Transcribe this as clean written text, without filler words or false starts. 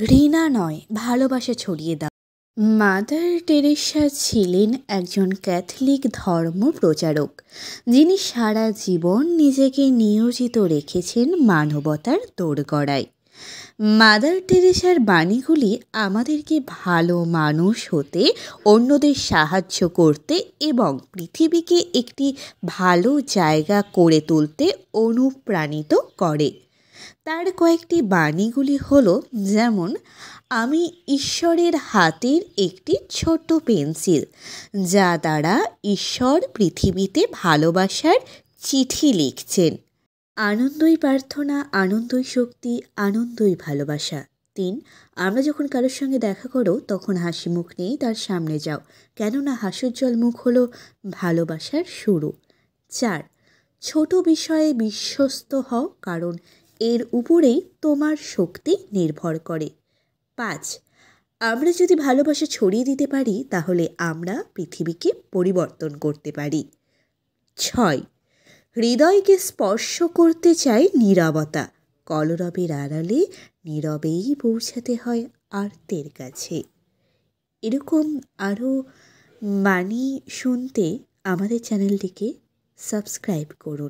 ঘৃণা নয়, ভালোবাসা ছড়িয়ে দাও। মাদার টেরেসা ছিলেন একজন ক্যাথলিক ধর্ম প্রচারক, যিনি সারা জীবন নিজেকে নিয়োজিত রেখেছেন মানবতার দোরগোড়ায়। মাদার টেরেসার বাণীগুলি আমাদেরকে ভালো মানুষ হতে, অন্যদের সাহায্য করতে এবং পৃথিবীকে একটি ভালো জায়গা করে তুলতে অনুপ্রাণিত করে। তার কয়েকটি বাণীগুলি হলো, যেমন, আমি ঈশ্বরের হাতের একটি ছোট পেন্সিল, যা দ্বারা ঈশ্বর পৃথিবীতে ভালোবাসার চিঠি লিখছেন। আনন্দই প্রার্থনা, আনন্দই শক্তি, আনন্দই ভালোবাসা। 3, আমরা যখন কারোর সঙ্গে দেখা করো তখন হাসি মুখ নিয়েই তার সামনে যাও, কেননা হাস্যোজ্জ্বল মুখ হলো ভালোবাসার শুরু। 4, ছোট বিষয়ে বিশ্বস্ত হও, কারণ এর উপরেই তোমার শক্তি নির্ভর করে। 5, আমরা যদি ভালোবাসা ছড়িয়ে দিতে পারি তাহলে আমরা পৃথিবীকে পরিবর্তন করতে পারি। 6, হৃদয়কে স্পর্শ করতে চাই নীরবতা, কলরবের আড়ালে নীরবেই পৌঁছাতে হয় আর্তের কাছে। এরকম আরও বাণী শুনতে আমাদের চ্যানেলটিকে সাবস্ক্রাইব করুন।